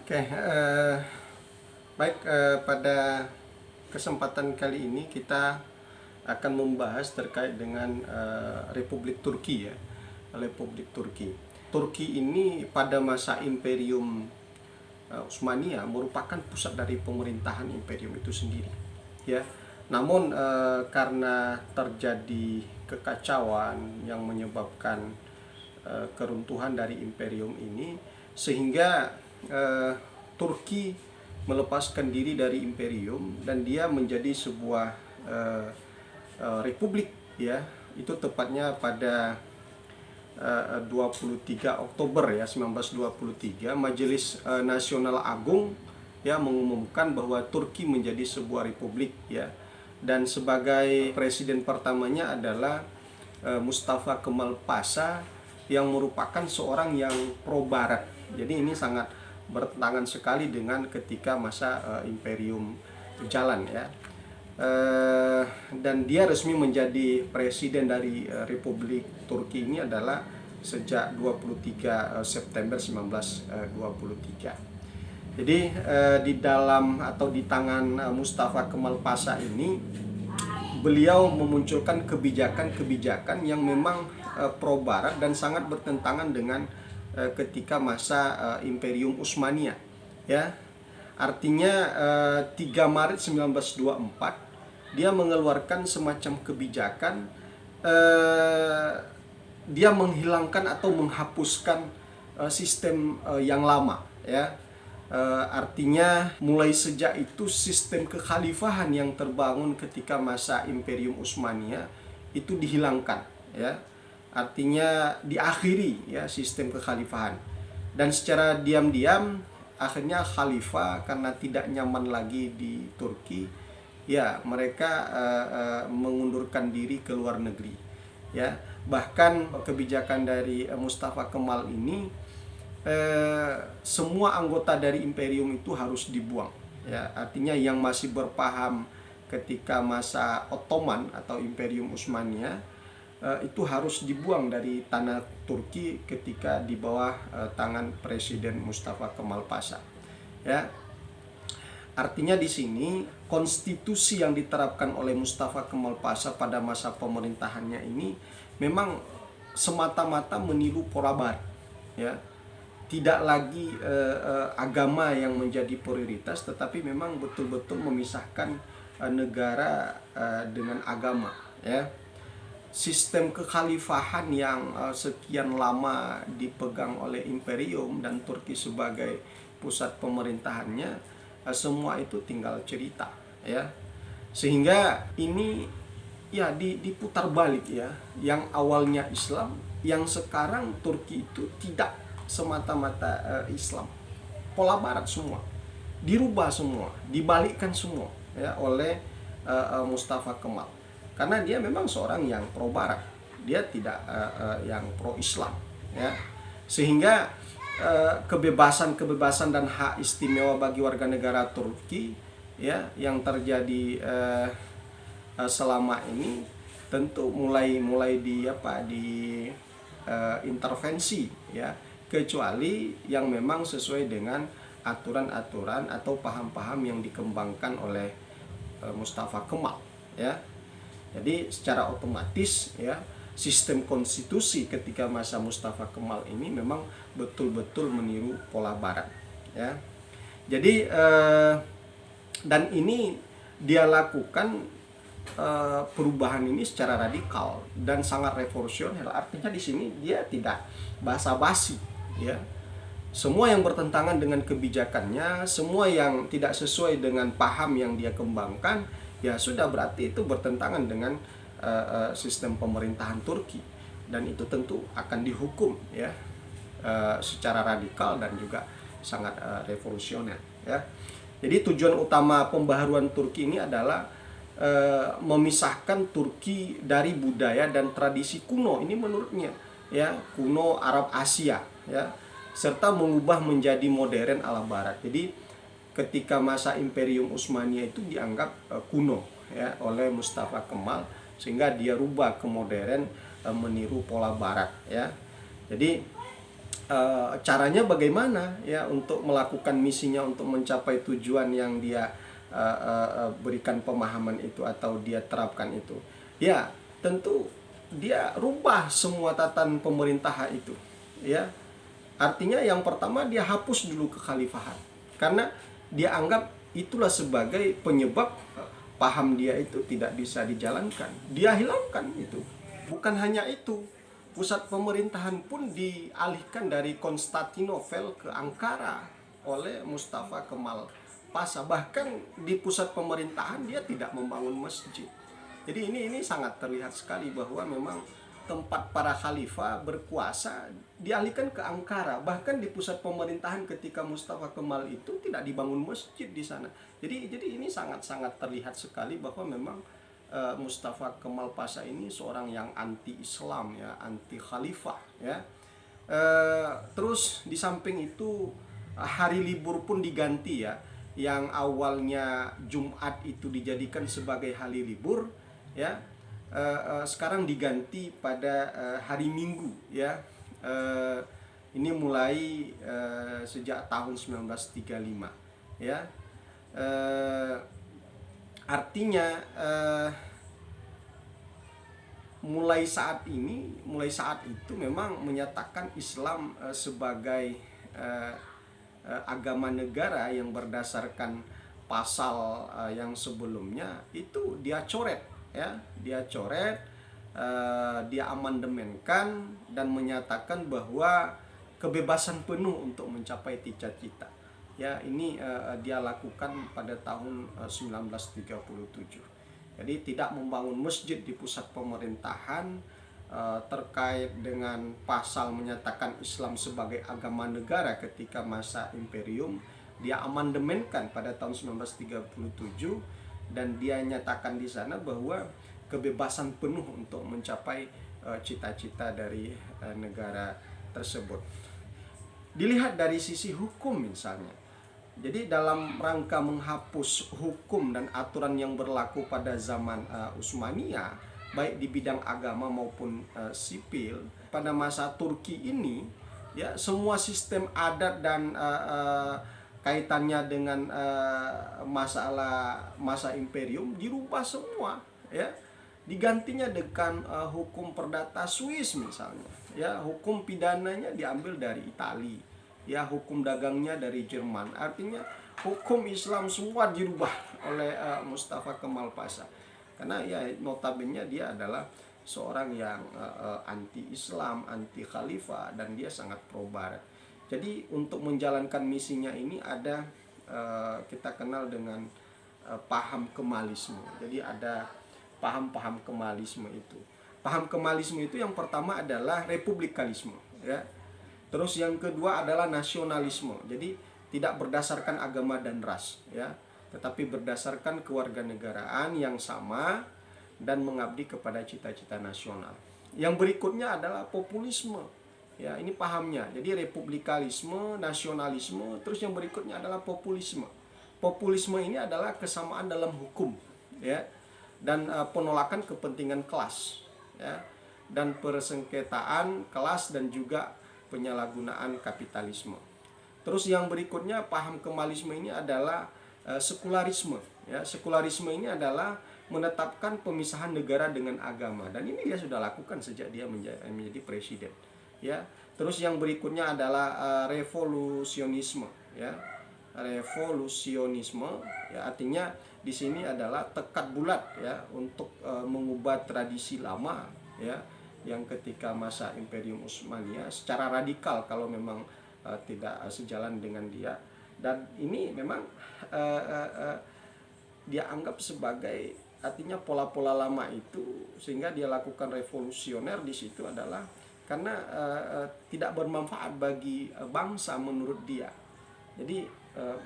Oke, baik, pada kesempatan kali ini kita akan membahas terkait dengan Republik Turki ya, Republik Turki. Turki ini pada masa Imperium Utsmania merupakan pusat dari pemerintahan imperium itu sendiri, ya. Namun karena terjadi kekacauan yang menyebabkan keruntuhan dari imperium ini, sehingga Turki melepaskan diri dari imperium dan dia menjadi sebuah republik, ya. Itu tepatnya pada 23 Oktober ya 1923 Majelis Nasional Agung ya mengumumkan bahwa Turki menjadi sebuah republik, ya. Dan sebagai presiden pertamanya adalah Mustafa Kemal Pasha yang merupakan seorang yang pro barat. Jadi ini sangat bertentangan sekali dengan ketika masa imperium jalan, ya. Dan dia resmi menjadi presiden dari Republik Turki ini adalah sejak 23 September 1923. Jadi di dalam atau di tangan Mustafa Kemal Pasha ini, beliau memunculkan kebijakan-kebijakan yang memang pro barat dan sangat bertentangan dengan ketika masa Imperium Utsmania, ya. Artinya 3 Maret 1924 dia mengeluarkan semacam kebijakan, dia menghilangkan atau menghapuskan sistem yang lama, ya. Artinya mulai sejak itu sistem kekhalifahan yang terbangun ketika masa Imperium Utsmania itu dihilangkan, ya. Artinya diakhiri ya sistem kekhalifahan. Dan secara diam-diam akhirnya khalifah karena tidak nyaman lagi di Turki, ya mereka mengundurkan diri ke luar negeri, ya. Bahkan kebijakan dari Mustafa Kemal ini, semua anggota dari imperium itu harus dibuang, ya. Artinya yang masih berpaham ketika masa Ottoman atau Imperium Utsmania itu harus dibuang dari tanah Turki ketika di bawah tangan Presiden Mustafa Kemal Pasha, ya. Artinya di sini konstitusi yang diterapkan oleh Mustafa Kemal Pasha pada masa pemerintahannya ini memang semata-mata meniru pola barat, ya. Tidak lagi agama yang menjadi prioritas, tetapi memang betul-betul memisahkan negara dengan agama, ya. Sistem kekhalifahan yang sekian lama dipegang oleh imperium dan Turki sebagai pusat pemerintahannya, semua itu tinggal cerita, ya. Sehingga ini ya diputar balik, ya. Yang awalnya Islam, yang sekarang Turki itu tidak semata-mata Islam, pola barat semua, dirubah semua, dibalikkan semua, ya, oleh Mustafa Kemal. Karena dia memang seorang yang pro barat, dia tidak yang pro Islam, ya. Sehingga kebebasan dan hak istimewa bagi warga negara Turki, ya, yang terjadi selama ini tentu mulai intervensi, ya, kecuali yang memang sesuai dengan aturan-aturan atau paham-paham yang dikembangkan oleh Mustafa Kemal, ya. Jadi secara otomatis, ya, sistem konstitusi ketika masa Mustafa Kemal ini memang betul-betul meniru pola barat, ya. Jadi dan ini dia lakukan perubahan ini secara radikal dan sangat revolusioner. Artinya di sini dia tidak basa-basi, ya. Semua yang bertentangan dengan kebijakannya, semua yang tidak sesuai dengan paham yang dia kembangkan, ya sudah berarti itu bertentangan dengan sistem pemerintahan Turki, dan itu tentu akan dihukum, ya, secara radikal dan juga sangat revolusioner, ya. Jadi tujuan utama pembaharuan Turki ini adalah memisahkan Turki dari budaya dan tradisi kuno ini menurutnya, ya, kuno Arab Asia, ya, serta mengubah menjadi modern ala barat. Jadi ketika masa Imperium Utsmania itu dianggap kuno, ya, oleh Mustafa Kemal, sehingga dia rubah ke modern, meniru pola barat, ya. Jadi caranya bagaimana ya untuk melakukan misinya, untuk mencapai tujuan yang dia berikan pemahaman itu atau dia terapkan itu. Ya, tentu dia rubah semua tatanan pemerintahan itu. Ya. Artinya yang pertama dia hapus dulu kekhalifahan. Karena dia anggap itulah sebagai penyebab paham dia itu tidak bisa dijalankan. Dia hilangkan itu. Bukan hanya itu, pusat pemerintahan pun dialihkan dari Konstantinopel ke Ankara oleh Mustafa Kemal Pasha. Bahkan di pusat pemerintahan dia tidak membangun masjid. Jadi ini sangat terlihat sekali bahwa memang tempat para khalifah berkuasa dialihkan ke Ankara. Bahkan di pusat pemerintahan ketika Mustafa Kemal itu tidak dibangun masjid di sana. Jadi ini sangat-sangat terlihat sekali bahwa memang Mustafa Kemal Pasha ini seorang yang anti Islam ya, anti khalifah ya. Terus di samping itu hari libur pun diganti ya. Yang awalnya Jumat itu dijadikan sebagai hari libur ya. Sekarang diganti pada hari Minggu ya. Ini mulai sejak tahun 1935 ya. Artinya mulai saat itu memang menyatakan Islam sebagai agama negara yang berdasarkan pasal yang sebelumnya itu dia coret ya, dia amandemenkan dan menyatakan bahwa kebebasan penuh untuk mencapai cita-cita. Ya, ini dia lakukan pada tahun 1937. Jadi tidak membangun masjid di pusat pemerintahan, terkait dengan pasal menyatakan Islam sebagai agama negara ketika masa imperium, dia amandemenkan pada tahun 1937. Dan dia nyatakan di sana bahwa kebebasan penuh untuk mencapai cita-cita dari negara tersebut. Dilihat dari sisi hukum misalnya. Jadi dalam rangka menghapus hukum dan aturan yang berlaku pada zaman Utsmaniyah, baik di bidang agama maupun sipil, pada masa Turki ini ya semua sistem adat dan kaitannya dengan masa imperium dirubah semua ya, digantinya dengan hukum perdata Swiss misalnya ya, hukum pidananya diambil dari Italia ya, hukum dagangnya dari Jerman. Artinya hukum Islam semua dirubah oleh Mustafa Kemal Pasha, karena ya notabene dia adalah seorang yang anti Islam, anti khalifah, dan dia sangat pro barat. Jadi untuk menjalankan misinya ini ada kita kenal dengan paham Kemalisme. Jadi ada paham-paham Kemalisme itu. Paham Kemalisme itu yang pertama adalah republikanisme ya. Terus yang kedua adalah nasionalisme. Jadi tidak berdasarkan agama dan ras ya, tetapi berdasarkan kewarganegaraan yang sama dan mengabdi kepada cita-cita nasional. Yang berikutnya adalah populisme. Ya, ini pahamnya. Jadi republikanisme, nasionalisme, terus yang berikutnya adalah populisme. Populisme ini adalah kesamaan dalam hukum, ya, dan penolakan kepentingan kelas, ya, dan persengketaan kelas dan juga penyalahgunaan kapitalisme. Terus yang berikutnya paham Kemalisme ini adalah sekularisme. Ya, sekularisme ini adalah menetapkan pemisahan negara dengan agama, dan ini dia sudah lakukan sejak dia menjadi presiden. Ya, terus yang berikutnya adalah revolusionisme. Ya, revolusionisme, ya, artinya di sini adalah tekad bulat ya untuk mengubah tradisi lama ya yang ketika masa Imperium Utsmaniyah secara radikal kalau memang tidak sejalan dengan dia, dan ini memang dia anggap sebagai artinya pola-pola lama itu, sehingga dia lakukan revolusioner di situ adalah karena tidak bermanfaat bagi bangsa menurut dia. Jadi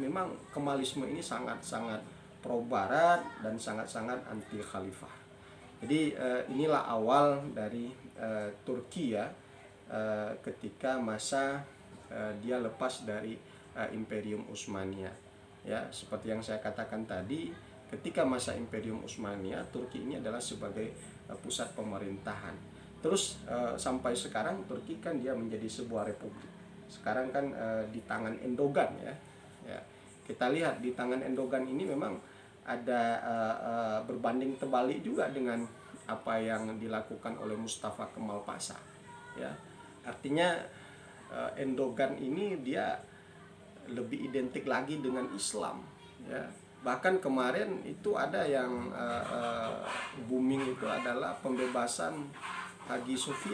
memang Kemalisme ini sangat-sangat pro barat dan sangat-sangat anti khalifah. Jadi inilah awal dari Turki ya, ketika masa dia lepas dari Imperium Utsmaniyah. Ya, seperti yang saya katakan tadi, ketika masa Imperium Utsmaniyah, Turki ini adalah sebagai pusat pemerintahan. Terus sampai sekarang Turki kan dia menjadi sebuah republik sekarang kan di tangan Endogan ya. Ya, kita lihat di tangan Endogan ini memang ada berbanding terbalik juga dengan apa yang dilakukan oleh Mustafa Kemal Pasha. Ya, artinya Endogan ini dia lebih identik lagi dengan Islam. Ya, bahkan kemarin itu ada yang booming itu adalah pembebasan Hagia Sophia.